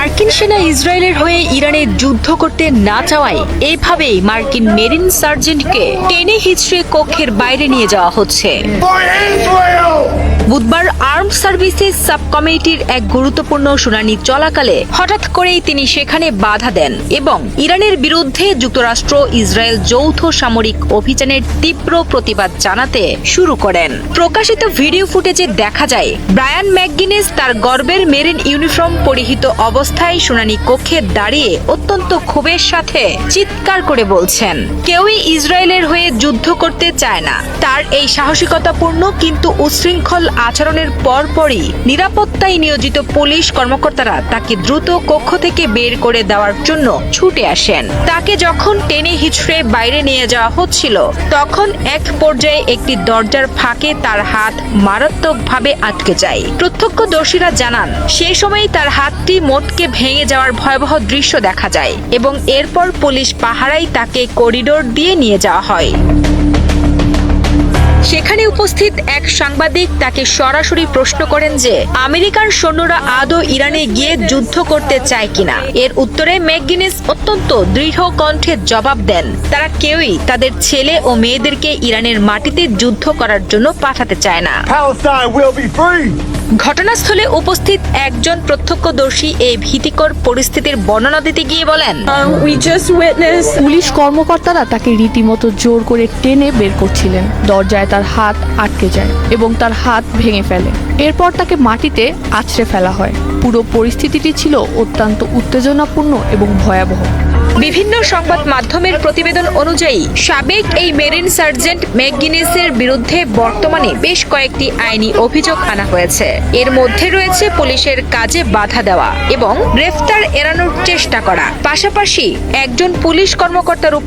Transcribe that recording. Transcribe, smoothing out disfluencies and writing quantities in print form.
মার্কিন সেনা ইসরায়েলের হয়ে ইরানে যুদ্ধ করতে না চাওয়ায় এইভাবেই মার্কিন মেরিন সার্জেন্টকে টেনে হিচড়ে কক্ষের বাইরে নিয়ে যাওয়া হচ্ছে। বুধবার আর্মড সার্ভিসেস সাব কমিটির এক গুরুত্বপূর্ণ শুনানি চলাকালে হঠাৎ করেই তিনি সেখানে বাধা দেন এবং ইরানের বিরুদ্ধে যুক্তরাষ্ট্র ইসরায়েল যৌথ সামরিক অভিযানের তীব্র প্রতিবাদ জানাতে শুরু করেন। প্রকাশিত ভিডিও ফুটেজে দেখা যায় ব্রায়ান ম্যাকগিনেস তার গর্বের মেরিন ইউনিফর্ম পরিহিত অবস্থায় শুনানি কক্ষে দাঁড়িয়ে অত্যন্ত ক্ষোভের সাথে চিৎকার করে বলছেন, কেউই ইসরায়েলের হয়ে যুদ্ধ করতে চায় না। তার এই সাহসিকতাপূর্ণ কিন্তু উচ্ছৃঙ্খল আচরণের পরপরই নিরাপত্তায় নিয়োজিত পুলিশ কর্মকর্তারা তাকে দ্রুত কক্ষ থেকে বের করে দেওয়ার জন্য ছুটে আসেন। তাকে যখন টেনে হিচড়ে বাইরে নিয়ে যাওয়া হচ্ছিল তখন এক পর্যায়ে একটি দরজার ফাঁকে তার হাত মারাত্মকভাবে আটকে যায়। প্রত্যক্ষদর্শীরা জানান সেই সময় তার হাতটি মোটকে ভেঙে যাওয়ার ভয়াবহ দৃশ্য দেখা যায় এবং এরপর পুলিশ পাহারায় তাকে করিডোর দিয়ে নিয়ে যাওয়া হয়। সেখানে উপস্থিত এক সাংবাদিক তাকে সরাসরি প্রশ্ন করেন যে আমেরিকার সৈন্যরা আদৌ ইরানে গিয়ে যুদ্ধ করতে চায় কিনা। এর উত্তরে ম্যাকগিনেস অত্যন্ত দৃঢ় কণ্ঠে জবাব দেন, তারা কেউই তাদের ছেলে ও মেয়েদেরকে ইরানের মাটিতে যুদ্ধ করার জন্য পাঠাতে চায় না। ঘটনাস্থলে উপস্থিত একজন প্রত্যক্ষদর্শী এই ভীতিকর পরিস্থিতির বর্ণনা দিতে গিয়ে বলেন, পুলিশ কর্মকর্তারা তাকে রীতিমতো জোর করে টেনে বের করছিলেন। দরজায় তার হাত আটকে যায় এবং তার হাত ভেঙে ফেলে। এরপর তাকে মাটিতে আছড়ে ফেলা হয়। পুরো পরিস্থিতিটি ছিল অত্যন্ত উত্তেজনাপূর্ণ এবং ভয়াবহ। বিভিন্ন সংবাদ মাধ্যমের প্রতিবেদন অনুযায়ী সাবেক এই মেরিন সার্জেন্ট ম্যাকগিনেসের বিরুদ্ধে বর্তমানে বেশ কয়েকটি আইনি অভিযোগ আনা হয়েছে। এর মধ্যে রয়েছে পুলিশের কাজে বাধা দেওয়া এবং গ্রেফতার এড়ানোর চেষ্টা করা, পাশাপাশি একজন পুলিশ কর্মকর্তার উপর